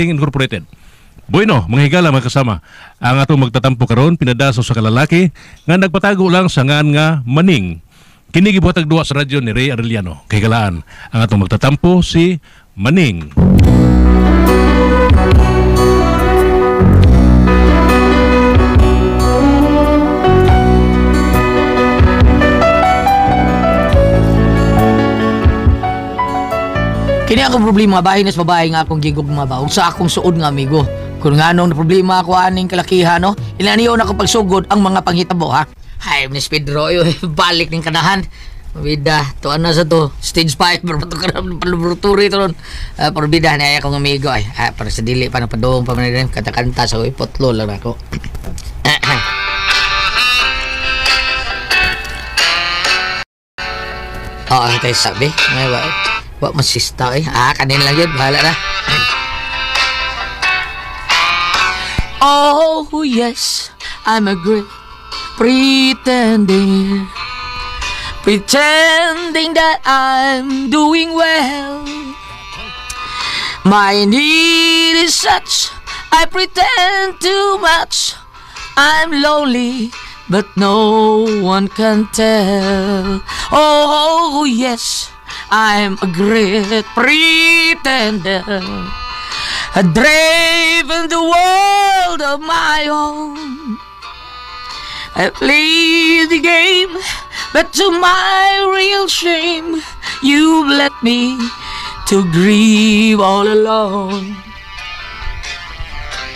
Marketing Incorporated. Bueno, mga higala mga kasama, ang atong magtatampo karon pinadaso sa kalalaki nga nagpatago lang sa ngan nga Maning. Kini gibuhatag duwa sa radyo ni Ray Arellano. Kahigalaan, ang atong magtatampo si Maning. Kini akong problema bahin na sa babae nga akong gigog mga baog sa akong suod nga amigo. Kung nga nung problema ako aning kalakihan no, ilaniyo na ko pagsugod ang mga panghitabo ha. Hay, Miss Pedro, balik ning kanahan. Bida, to ano sa to, stage 5, pero ka ng laboratory to ron. Pero bida na akong amigo ay. Para sa dili pa na padong pa man kanta-kanta sa ipotlo lang ako. Tayo sabi, may Wak masista kanin lang yun, bahala na. Oh yes, I'm a great pretending that I'm doing well. My need is such, I pretend too much. I'm lonely, but no one can tell. Oh yes, I'm a great pretender. I drive in the world of my own. I play the game, but to my real shame, you've let me to grieve all alone.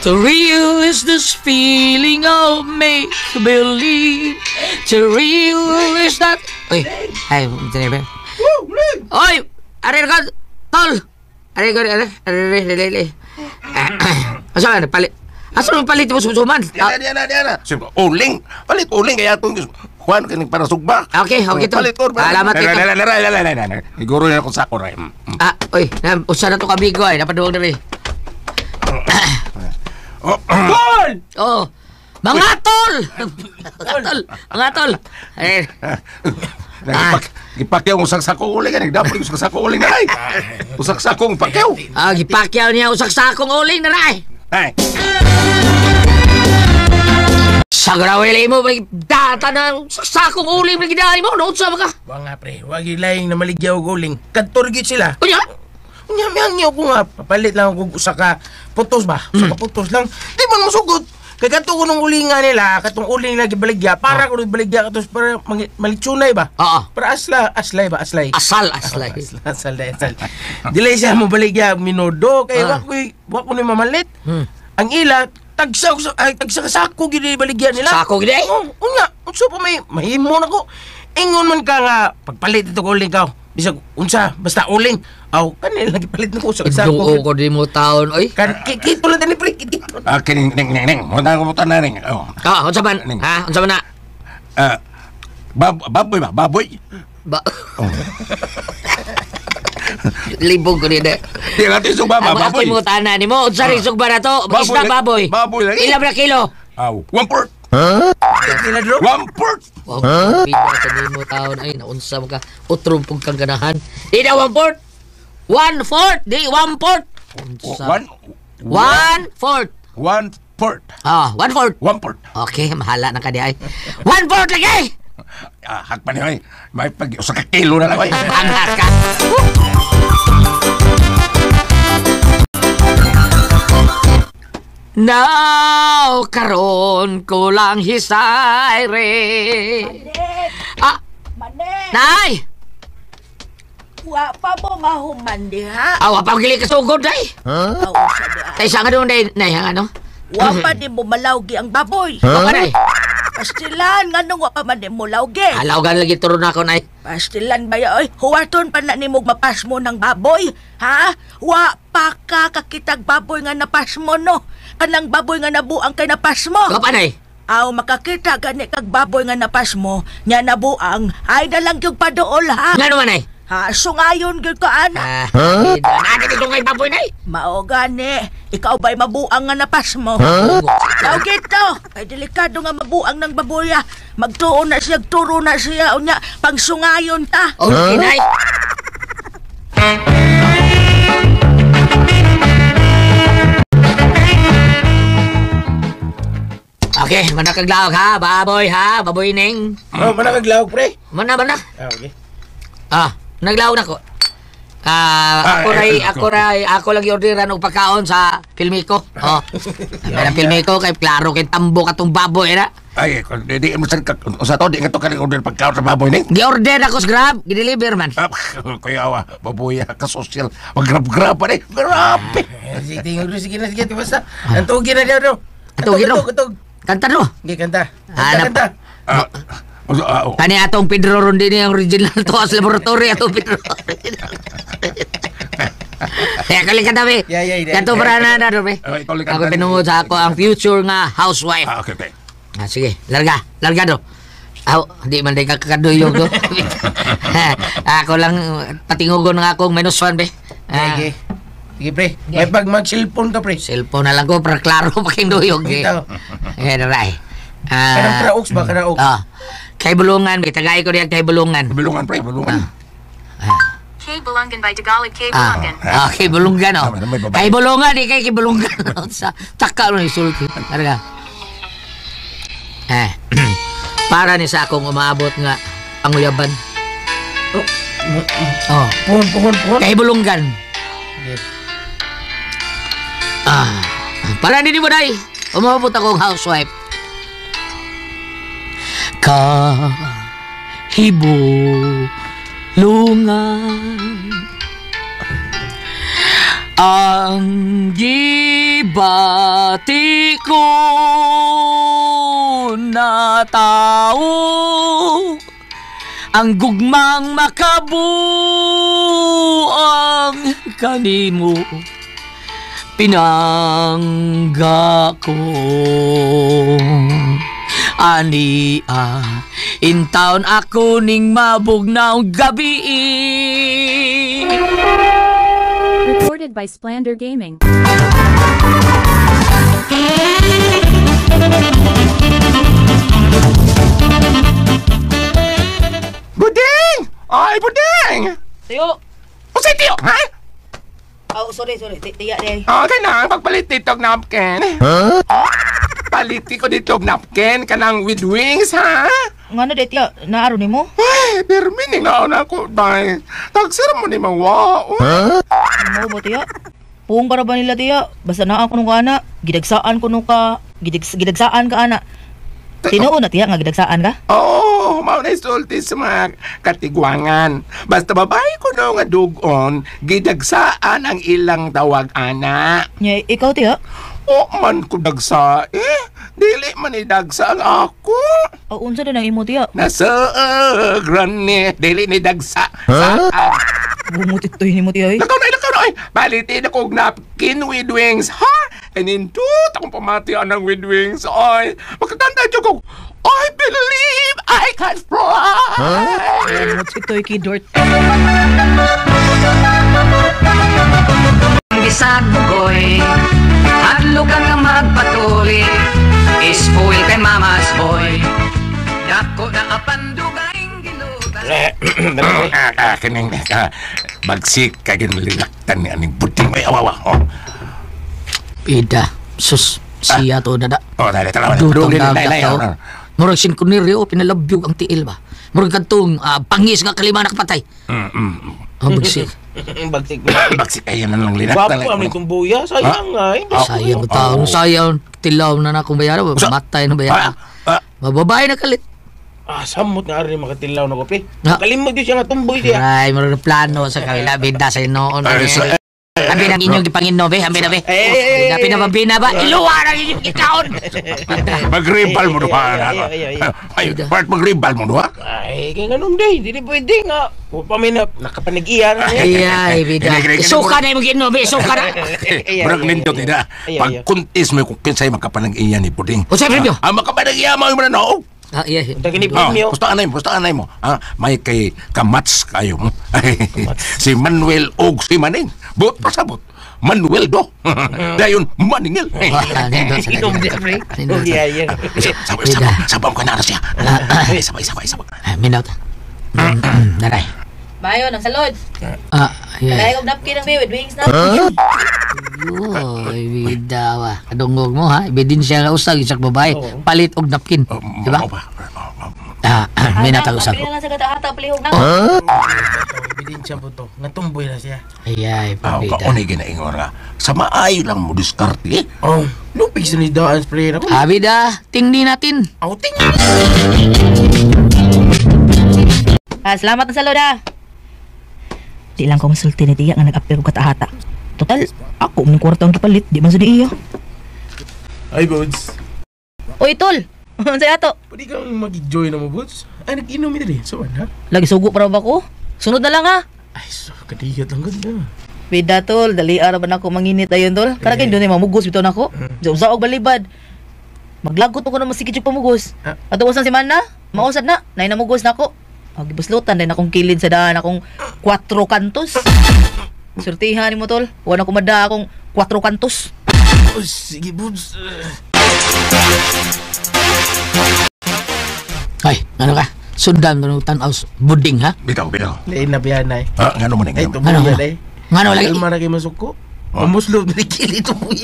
The real is this feeling of make-believe. The real is that... Uy, ay, driver. Oy! Are ka, tol! Are. Asa ka, palit? Asa mo palit mo susuman? Diyan. Uling! Palit uling kaya itong Juan kaning para sugba. Okay, tol. Palit ko. Salamat dito. Siguro yan ako sa ako, Ray. Uy, usa na to kabigo ay, napaduwag na rin. Tol! Oh! Mga tol! Mga tol! Gipakyaw mo saksakong uling yan. Dapat yung saksakong uling na rin. Saksakong pakyaw. Gipakyaw niya usaksakong uling na rin. Ay. Sagrawili mo, data na saksakong uling na ginahin mo. Noon sa mga. Wag nga pre, wag ilaying na maligyaw og uling. Kadtorgit sila. Kunya? Unya ko nga. Papalit lang ako sa ka putos ba? Sa ka putos lang. Di ba masugod? Kaya kato ko nung ulinga nila, katong uling lagi baligya, para ko nung baligya katos para malitsunay ba? Oo. Para aslay ba? Aslay. Asal. Asal. Dilay siya mo baligya, minudo, kaya wak ko ni mamalit. Ang ila, tagsa sako gini baligya nila. Sako gini? Unya, unsa pa may mahimo na ko. Ingon man ka nga, pagpalit ito ko uling ka. Bisag, unsa, basta uling. Aw, kanila lagi palit na ko sa sako. Duo ko di mo taon, oy. Kito lang din, pre. Neng. Muna ko na rin. Unsa man? Ha? Unsa man na? Baboy ba? Baboy? Libog ko nila. Di natin sugba ba? Baboy. Ako mo tanan ni mo. Unsa rin sugba na to? Isda baboy. Baboy lagi. Ilang na kilo? Aw, 1 port. Kila dro? 1 port. Bida ka di mo taon. Ay, naunsa mo ka. Utrom pong kang ganahan. Di na 1 port. 1/4. Di, 1 port. 1/4. 1/4. 1 port. Okay, mahala na ka di ay. 1/4 lagi! Hakpan niyo ay. May pag-usa ka kilo na lang ay. Angas ka. Now, karon ko lang hisay re. Manek! Nay! Wa pa mo mahuman diha. Awa pa gili kasugod day. Aw sa diha. Tay sa nga doon day, nay ang ano? Wa pa di mo malawgi ang baboy. Baka nay. Pastilan nganong wa pa man di mo lawgi. Alaw gan lagi turo na ako nay. Pastilan ba ya oy? Huwaton pa na nimo mapas mo ng baboy. Ha? Wa pa ka kakitag baboy nga napas mo no. Kanang baboy nga nabuang kay napas mo. Baka nay. Aw makakita gani kag baboy nga napas mo, nya nabuang ay dalang gyud paduol ha. Nga naman nay. Ha, sungayon gyud ka ana. Nani dito ngay baboy nay? Mao gani, ikaw ba'y mabuang nga napas mo? Ikaw gito, kay delikado nga mabuang ng baboya. Magtuon na siya, turo na siya, unya, pangsungayon ta. Okay nay. Okay, manakaglawag ha, baboy ning. Oh, manakaglawag, pre. Mana. Ah, okay. Naglawag na ko. Ako lang orderan og pagkaon sa Pilmico. Oh. Ang Pilmico kay klaro kay tambo katong baboy na. Ay, di mo sa to, di nga to kaling order pagkaon sa baboy ning. Gi-order ako sa Grab, gi-deliver man. Kuya awa, baboy ka social. Mag-grab pa rin. Grabe. Sige na, basta. Antugin na daw. Antugin no? Katog. Kanta no? Sige, kanta. Hanap. Kanta. Kani atong Pedro Rondini ang original to as laboratory atong Pedro. Kaya kali ka tabi. Yeah. Kanto para na be. Ako pinungod sa ako ang future nga housewife. Okay. Sige, larga do. Di man day kakaduyog do. Ako lang patingugon nga akong -1 be. Sige, pre. May pag mag-cellphone ka, pre. Cellphone na lang ko para klaro paking duyog. Ito. Daray. Kanang karaoks ba? Karaoks. Kay Bulungan, tagay ko diyan kay Bulungan. Bulungan, pre. Bulungan. Kay Bulungan by Tagalog, Kay Bulungan. Kay Bulungan, oh. May babae. Kay Bulungan, di kay Bulungan. Sa taka lo ni sulti. Talaga. Para ni sa akong umabot nga panguyaban. Puhon. Kay Bulungan. Yes. Para ni mo day. Umabot akong housewife. Kahibulungan ang gibati ko na tao, ang gugmang makabuang kanimo pinangga ko. Ania, in town ako ning mabugnaw gabi. Recorded by Splander Gaming. Buding! Ay, buding! Tiyo. O si Tiyo, ha? Sorry. Tiya day. Okay na, pagpalit dito napkin. Paliti ko dito napkin kanang with wings, ha? Nga na day, tiya. Naaro ni mo? Ay, pero mining na ako, dahil tagsira mo ni mawa. Mo ba, tiya? Puong ka na ba nila, tiya? Basta na ako nung ana. Gidagsaan ko nung ka. Gidagsaan ka, ana. Tinuon na, tiya, nga gidagsaan ka? Oo, mao na isulti sa mga katigwangan. Basta babae ko no nga dugon, gidagsaan ang ilang tawag, ana. Nya, ikaw, tiya? O man ko dagsa, dili man idagsa ang ako. Unsa din ang imo, tiya? Nasa granny, dili ni dagsa. Saan? Bumutit to yun mo, tiya, eh. Lakaw na. Balitin ako napkin with wings, ha? Kanindot akong pamatian ng with wings, ay. Magkatanda dyan ko, I believe I can fly. Bumutit to yung kidort. Bisag bugoy, hadlo ka nga magpatuloy, spoil kay mama's boy, dako na kapandugayng gilutas. Kaning bagsik kay ginlilaktan ni aning buting may awawa. Pida, sus, siya to dada. Dali, talawa. Dutong dagat to. Murag sinkuniryo, pinalabyog ang tiil ba? Murag kantong pangis nga kalima nakapatay. Bagsik. Bagsik ay yan lang linat. Wapo kami itong buya. Sayang nga, eh. Sayang ko tao. Sayang. Tilaw na akong bayaran. Matay na bayaran. Mababae na kalit. Samot nga rin makatilaw na kopi. Na. Kalimod yun siya nga tumboy siya. Ay, marunong plano sa kabila. Binda sa inoon. Ambi ng inyong gipangino, be. Ambi na, be. Ambi na bambina ba? Iluwa ng inyong ikaon. Magribal mo doha. Ay, part magribal mo doha. Ay, kaya ganun day. Hindi pwede nga. Pamina, nakapanag-iyan. Ay, bida. Isuka na yung gino, be. Isuka na. Murag nindot nila. Pag kuntis mo kung kinsay makapanag-iyan ni Puding. O, sa'yo, Premyo? Ang makapanag-iyan mo yung mananaw. Iya. Pustahan mo. May kay kamats kayo mo. Si Manuel og si Maning. Bot pasabot. Manuel do. Dayon maningil. Inom niya, pre. Sabang ka na siya. Sabay. Minot. Daray. Mayo, nang salod. Iya. Kaya kong napkin ng with wings na. Ay, Bidawa. Kadungog mo ha. Ebidensya nga usag isak babae. Palit og napkin. Diba? May natag-usag ko. Pili lang sa katahata, palihog na. Ebidensya po to. Natumboy na siya. Ayay, pabida. Kaunay ginaingon nga. Sa maayo lang mo diskarte. Oh, lupig sa ni daan spray na ko. Abida, tingni natin. Outing. Salamat na sa loda. Di lang ko masulti ni Tia nga nag-apir ko katahata. Total, ako ng kwarta ang kipalit, di man sa di iya. Ay, Bods. Uy, tol! Ano sa'yo ato? Pwede kang mag-enjoy na mo, Bods. Ay, nag-inom ito rin. So, ha? Lagi sugo para ba ko? Sunod na lang ha. Ay, so, kadiyot lang ganda. Pida tol, dali araw ba na ako manginit ayon tol? Para kayo doon ay mamugos bitaw na ako. Sa og balibad. Maglagot ko na masikit yung pamugos. At uwasan si Mana, mausad na, nay namugos na ako. Agibuslutan din akong kilid sa daan akong 4 kantos. Surtihan ni mo tol, wala ko mada akong 4 kantos. Oh, sige, Bods. Ay, ano ka? Sundan mo ng tanaw buding ha? Bitaw. Lain na biyan, ay. Ngano man Ay, nga. tumboy Ano? yan, ay. Ngano lagi? Kalma na kayo masuko. Mamuslog, nalikili tumboy.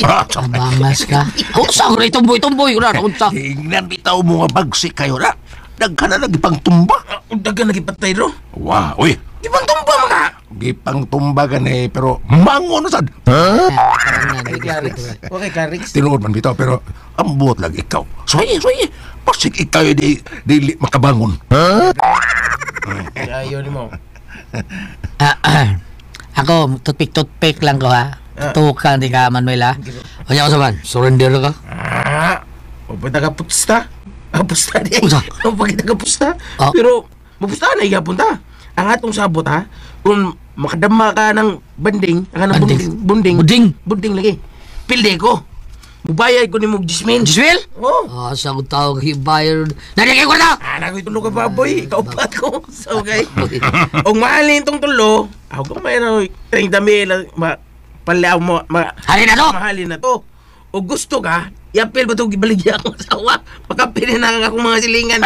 Bangas ka. Unsa ko rin tumboy. Unsa? Tingnan bitaw mo nga bagsi kayo na. Dagka na nagipang tumba. Dagan nagipatay, ro. Wow, uy. Ibang tumba, mga. Gipang tumba gani pero mango na sad. Okay, Clarix. Tinuod man bitaw pero ambot lang ikaw. Soye. Pasig ikaw di makabangon. Ayaw ni mo. Ako, toothpick lang ko ha. Tukan di ka, Manuel ha. O niya ko saman, surrender ka. O ba pusta? Pusta di. Usa? O ba kita pusta? Oh. Pero, mapusta na iya punta. Ang atong sabot ha, kung makadama ka ng banding, ang ng bunding lagi. Pilde ko. Mubayad ko ni mong dismin. Jiswil? Oh. Sa akong tao hibayar. Narinig ko na! Nakoy tulog ka baboy. Kaupat ko. So, okay. O mahalin tong tulo, ako kung mayroon 30 mil, palaw mo, Halin na to! mahalin na to. O gusto ka, yapil ba itong gibaligya akong asawa? Pagkapili na akong mga silingan.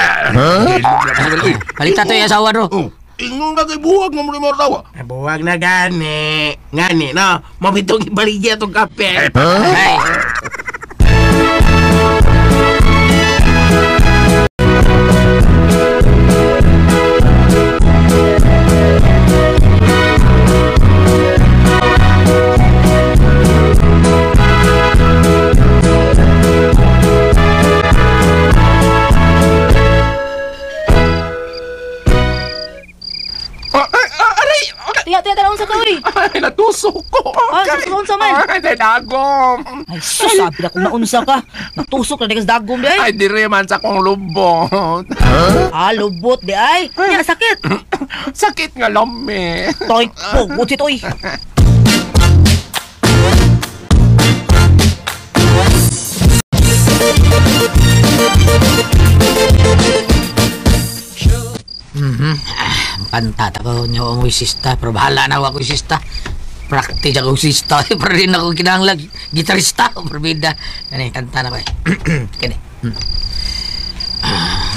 Palita to yung asawa ro. Ingon na kay buwag nga mo ni Martawa. Buwag na gani. Ngani, no? Mabitong gibaligya itong kape. Ay! Tiya, tanong sa kawi. Ay, natusok ko. Susunod sa man. Ay, dagom. Ay, sus, sabi na kung naunsa ka. Natusok na di ka dagom di ay. Ay, dire man sa kong lubot. Lubot di ay. Yan, sakit. Sakit nga lami. Toy, pugot si Toy. Pantat ako niya ako sista. Pero bahala na ako sista. Practice ako sista. Pero rin ako kinahanglag. Gitarista. Perbida. Kani, kanta na ko eh. Kani.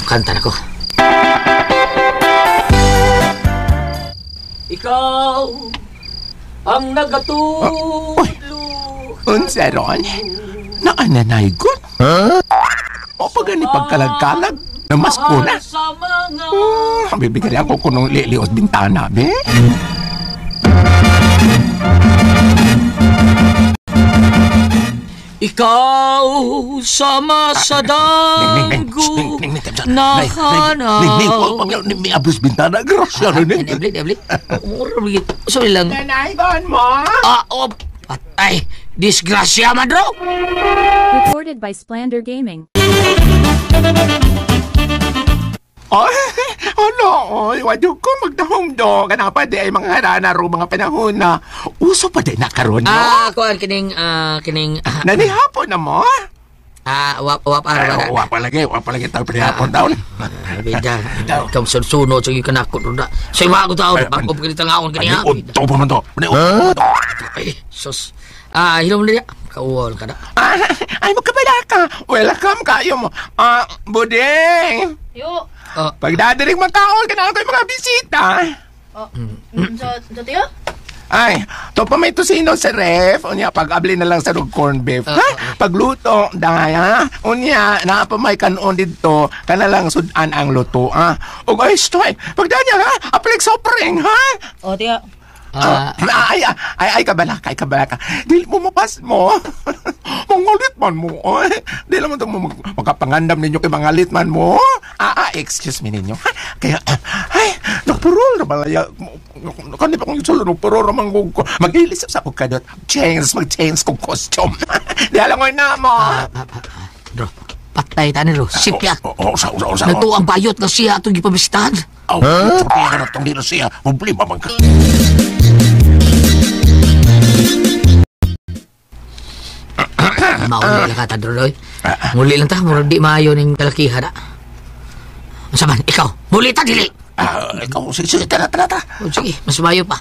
Kanta na ko. Ikaw ang nagatulog. Unsa ron? Naananay ko? O pag gani pagkalag-kalag, namas ko na. Sa mga Bibigyan ako ko nung lilios bintana, be. ikaw sama sa danggo na hanaw. May abos bintana, grasya na ni. Eblit. Umuro bigit. Sorry lang. Nanayban mo? Patay. Disgrasya, madro. Recorded by Splander Gaming. Ay, oy, wadyo ko magdahom do. Kanapa di ay mga harana ro mga panahon na uso pa di nakaroon no? Kuan kining Nanihapon na mo? wap Wapa lagi tayo pinihapon taon. bida. Ikaw sunod sa kanako na. Say wa ko tao, pakop kini tangaon kini ha. Uto pa man to. Ay, sus. Hilom na. Kauwal ka na. Ay, magkabala ka. Welcome kayo mo. Budeng. Yo. Pagdadaling magkaon ka na ako yung mga bisita. Sa tiyo? Ay, to pa may tosino sa ref. Unya, pag-abli na lang sa rug corn beef. Ha? Pagluto, daya. Unya, naapamay kanon dito, kanalang sudan ang luto, ha? O guys, toy, pagdanya, ha? Apalik sa opering, ha? O, tiya. Ay, kabala ka. Dili mo mapas mo. Mangalit man mo, oy. Dili naman ito magkapangandam ninyo kay mangalit man mo. Excuse me ninyo. Kaya, nagpurol na balaya. Kanip akong isulo, nagpurol naman ko. Mag-ilis sa ako kadot. Mag-change kong costume. Di alam ko na mo. Bro, patay ta nilo. Sipya. Sa. Nagtuang bayot na siya itong ipabisitahan. Sabi ka na itong dito siya. Problema man ka. Mauli lang ka, Tadroy. Muli lang ta, murag di maayo ng kalakihan na. Masaman, ikaw, muli ta, dili. Ikaw, sige, tara. O, sige, mas mayo pa.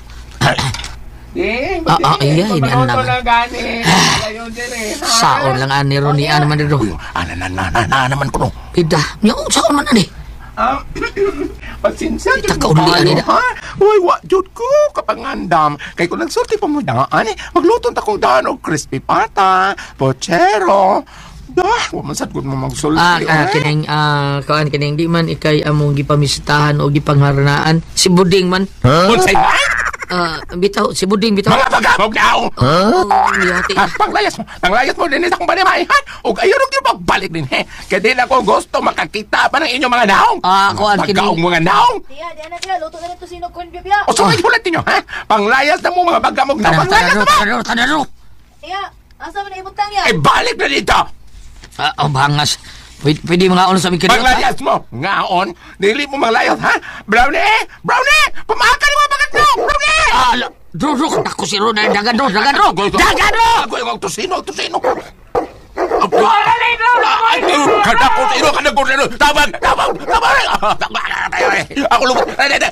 Ding, iya, ini ang naman. Saon lang ani ron ni naman dito. Naman ko no. Ida, niya, saon man ani. Pasinsa, Takaulian nila. ha? Uy, jud ko, kapangandam. Kay kung nagsulti pa mo daan, magluto ta kong daan o crispy pata, pochero. Wamasad ko mo magsulti. Kining di man ikay among gipamisitahan o gipangharanaan. Si Buding man. Unsay ba? Bitaw, si Buding bitaw. Mga pagabog daw! Liyati. Panglayas mo din sa kong banimay, ha? O ayaw rin yung pagbalik din, he? Kaya di na ko gusto makakita pa ng inyong mga naong. Kuan Pagkaong mga naong. Tiya, di na tiya. Luto na ito sino corn beef ya. O sumay hulat ninyo, ha? Panglayas na mo mga bagamog na. Panglayas na mo! Tanaro. Tiya, asa mo na ibutang ya? Balik na dito! Bangas. Pwede mga on sa mga kidot, ha? Panglayas mo! Ngaon, dili mo manglayas, ha? Brownie! Pamakan mo bagat mo! Brownie! Dro, ako si Ron. Dagan ro! Ako yung tusino! Kada ko sino! Tabang! Ako lumot!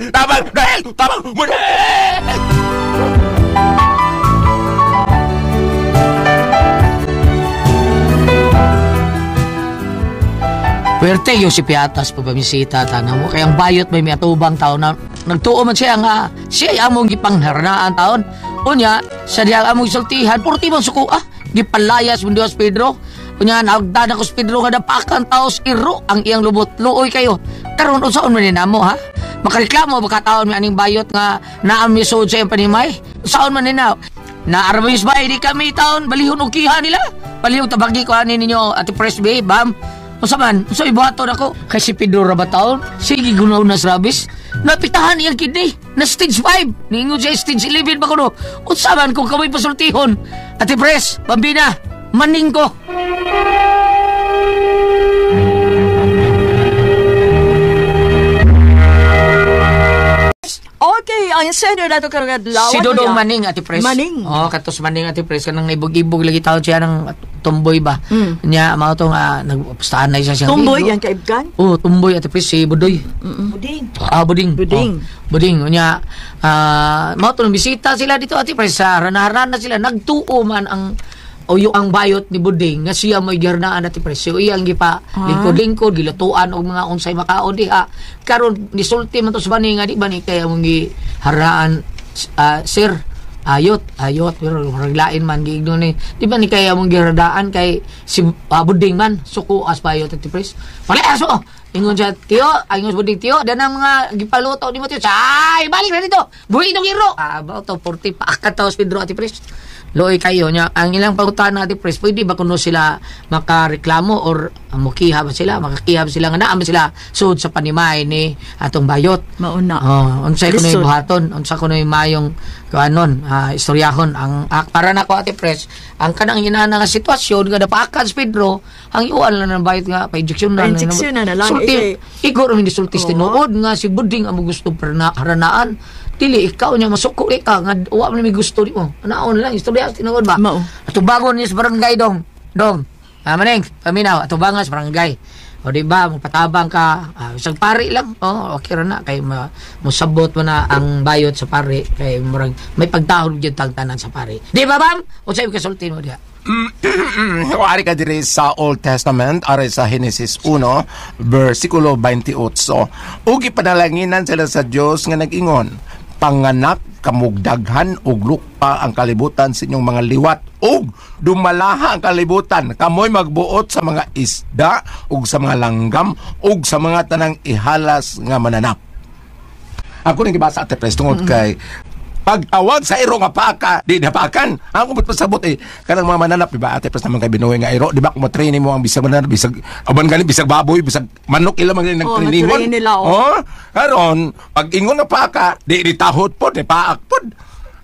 Tabang! Muna! Pwerte yung si Piatas pabamisita tana mo. Kaya ang bayot may atubang taon na nagtuo man siya nga siya among gipangharanaan taon. Unya, sa diya among isultihan, purti mong suko gipalayas mo Dios Pedro. Unya, naagdan ako si Pedro nga napakan taos iro ang iyang lubot. Luoy kayo. Karon unsaon man ni namo, ha? Makareklamo baka taon may aning bayot nga naamisod sa iyang panimay. Unsaon man ni na? Naarabis ba, di kami taon, balihon og kiha nila. Balihon tabagi ko ani ninyo, Ate Presby, bam. Unsa man, unsa ibuhaton ako kay si Pedro Rabataon, sige gunaw na sa rabis. Napitahan iyang kidney na stage 5. Ningon siya stage 11 ba kuno. Unsa man kung kami pasultihon. Ate Pres, Bambina, maning ko. Okay, ang senior na ito karagad lawan. Si Dodong Maning, Ate Pres. Maning. Katos Maning, Ate Pres. Kanang ibog-ibog lagi taon siya ng tumboy ba. Niya, mga ito nga, nagpastahan na siya. Tumboy, yan kaibgan? Tumboy, Ate Pres, si Budoy. Buding. Buding. Buding. Niya, mga ito, bisita sila dito, Ate Pres. Ranaharana sila. Nagtuo man ang bayot ni Buding nga siya may garnaan Ate Pres. So, iyang gipa lingkod-lingkod, gilatuan o mga unsay makaon diha. Karon nisulti man to sa bani nga di ba ni kaya mong giharaan sir ayot pero raglain man giigno ni di ba ni kaya mong giradaan kay si Buding man suko as bayot Ate Pres. Palaso ingon siya tiyo ingon Buding tiyo dan ang mga gipaluto ni mo tiyo ay balik na dito buhi itong iro about to 40 pa akataos Pedro Ate Pres. Loy kayo niya ang ilang pangutan natin Pres pwede ba kuno sila makareklamo or mukiha ba sila makakiha ba sila nga naa ba sila sud sa panimay ni atong bayot Mauna. unsay kuno buhaton unsa kuno mayong kanon istoryahon ang para nako Ate Pres ang kanang inana nga sitwasyon nga napakan si Pedro ang iuan lang ng bayot nga pa-injection na lang igor mi disultis tinuod nga si Buding ang gusto haranaan dili ikaw niya masuko ka nga wa man mi gusto nimo anaon lang istorya tinuod ba ato bago ni sa barangay dong maneng paminaw ato bangas barangay o di ba magpatabang ka isang pari lang okay ra na kay musabot mo na ang bayot sa pari kay murag may pagtahod gyud tanan sa pari di ba bam unsay kasulti mo diha Ari ka diri sa Old Testament, ari sa Genesis 1, versikulo 28. Ugi panalanginan sila sa Dios nga nag-ingon, panganak kamugdaghan og lupa ang kalibutan sa inyong mga liwat ug dumalaha ang kalibutan kamoy magbuot sa mga isda ug sa mga langgam ug sa mga tanang ihalas nga mananap. Ako ning gibasa ate pres tungod kay pagtawag sa iro nga paka, di napakan. Ako ba't pasabot kanang mga mananap, diba? Ate, pas naman kay binuhay nga iro, diba? Kung matraining mo ang bisag mananap, bisag, aban galing, bisag baboy, bisag manok, ilang mga nag-training mo. nila, Karon, pag ingon nga paka, di tahot po, di paak po.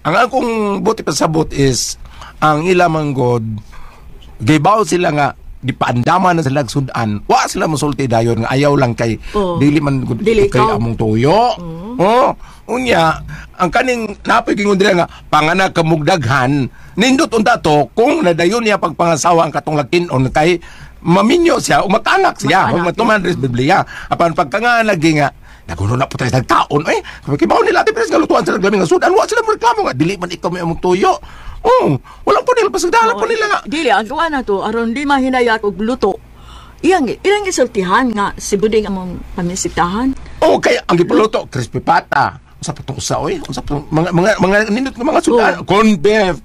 Ang akong buti pasabot is, ang ilang manggod, gibaw sila nga, di paandaman na sila sudan, wa sila musulti dayon nga ayaw lang kay dili man Dili kay ikaw. among tuyo. Unya ang kaning napiging dira nga panganak kamugdaghan nindot unta to kung nadayon niya pagpangasawa ang katong lakin-on kay maminyo siya o matanak siya o matuman res Biblia apan pagkanga lagi nga nagulo na po tayo ng taon kibaw nila ati pres nga lutuan sa naglaming nga sudan wa sila mo reklamo nga dili man ikaw may among tuyo. Walang po nila pasagdala po nila nga Dili, ang gawa na to, aron di mahinayat og luto. Ilang isultihan nga si Buding among pamisitahan. kay ang gipuluto crispy pata sa putong usaoy sa mga nindot nga mga sudan corn beef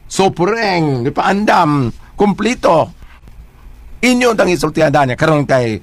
soporeng di pa andam kompleto inyo tang isultihan niya karon kay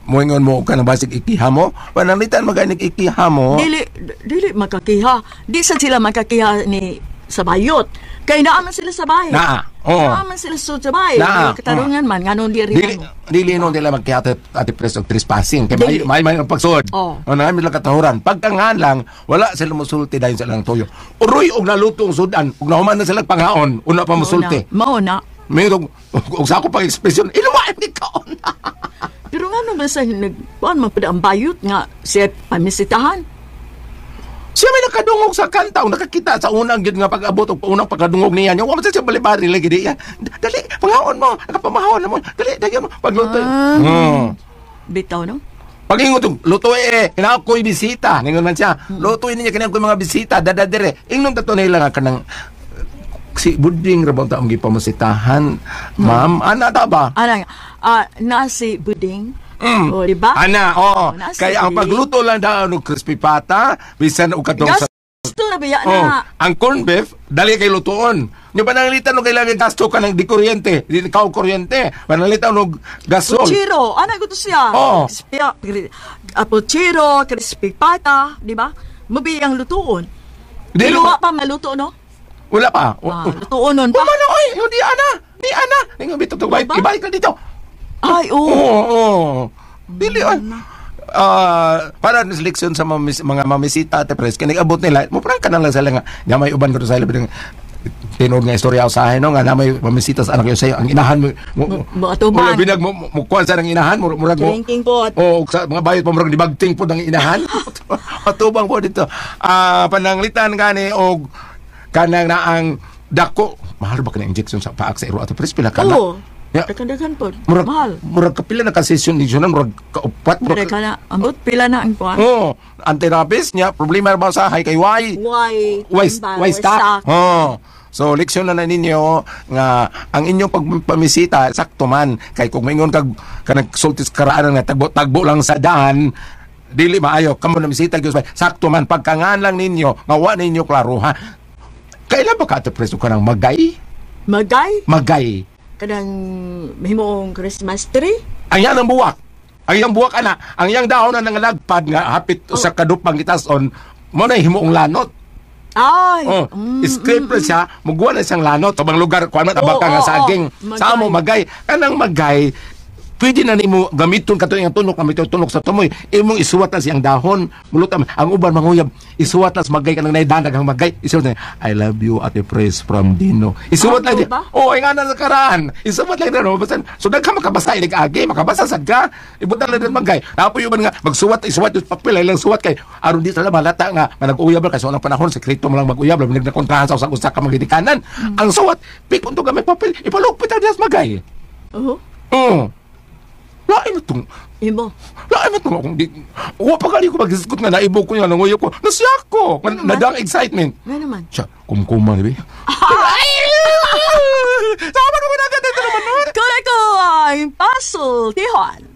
moingon mo ka na basig ikiha mo panalitan maganig ikiha mo Dili makakiha. Di sa sila makakiha ni sa bayot. Kay naaman sila sa bahay. Naaman sila sa bahay. Katarungan man, nga nung di rin. Dili no nila magkiyate ati pres og trespassing kay may ang pagsud namin lang katahuran pagkangan lang wala sila musulti dayon sa lang tuyo uroy og naluto ang sudan ug nahuman na sila panghaon una pa musulti Mao na. mayroong og sa ako pang ekspresyon iluwa ikaw Pero nga naman sa kuan man pud ang bayot nga siya pamisitahan. siya may nakadungog sa kanta nakakita sa unang gid nga pag-abot og unang pagkadungog niya wa man siya balibari lagi diya dali panghaon mo nakapamahon mo dali dayon mo pagluto Bitaw no? Pag-ingot, lutuin kinakoy bisita ningon man siya lutuin niya kinakoy mga bisita dadadire ingnon tato nila nga kanang si Buding ra ba ang gipamasitahan ma'am ana ta ba Na si Buding. O, di ba? ana kaya ang pagluto lang daw ng crispy pata bisan og katong sa Gasto na biya na. ang corn beef dali kay lutuon nyo pananglitan no kailangan gasto ka ng di kuryente di ka kuryente pananglitan no gasol Puchiro. Ano ko to siya? Puchiro, crispy pata, di ba? Mabi ang lutuon. Diluwa pa maluto, no? wala pa Lutuon nun pa. Umano oy di ana ningon bitaw to ibalik ka dito Ay, dili para sa leksyon sa mga mamisita at pres kaya nag-abot nila mo parang ka na lang sila nga may uban ko sa sila tinod nga istorya sa akin nga na may mamisita sa anak yun sa'yo ang inahan mo atubang binag mo kuhan sa ng inahan murag mo drinking pot sa mga bayot pa murag dibagting po ng inahan atubang po dito pananglitan gani o kanang na ang dako mahal ba ka na injection sa paak sa iro at pres pila ka na Dagan po. Mahal. Murag kapila na ka-session ni Jonan, murag kaupat. Murag ka na, ambot pila na ang kuhan. Antirapis niya, problema ba sa hay kay why stock. So, leksyon na ninyo nga ang inyong pagpamisita, sakto man. Kay kung maingon kag nagsultis karaan nga tagbo lang sa daan, dili maayo, kamo na misita, sakto man. Pagkangan lang ninyo, nga wa ninyo klaro, ha? Kailan ba ka ito preso ka ng magay? Magay. Kadang mahimong Christmas tree. Ang yan ang buwak. Ang yang buwak ana. Ang yang dahon na nangalagpad nga hapit sa kadupang itason mo na himuong lanot. Ay. Script siya, mugwa na siyang lanot sa bang lugar kuan man abaka nga saging. Sa mo magay. Kanang magay pwede na nimo gamiton kato yung tunok na may tunok sa tumoy imong isuwat na siyang dahon mulutam ang uban manguyab isuwat na magay kanang naidanag ang magay isuwat na I love you ate praise from Dino isuwat lang ay nga na nakaraan isuwat lang na basan so dagka makabasa ilig agi makabasa sad ka ibutan lang din magay tapo yung nga magsuwat isuwat yung papel ay lang suwat kay aron di sala malata nga manag-uyab kasi unang panahon sekreto mo lang mag-uyab lang nagnakontrahan sa usa ka magidikanan ang suwat pikon to gamay papel ipalugpit ang dias magay lain mo itong... Ibo? Lain mo itong akong di... Uwa pa gali ko mag-discut nga naibog ko nga nanguyo ko. Nasiyak ko! Nadang excitement. Nga naman. Siya, kumkuman, diba? Sama naman agad ito naman. Correct ko ang puzzle, Tihon.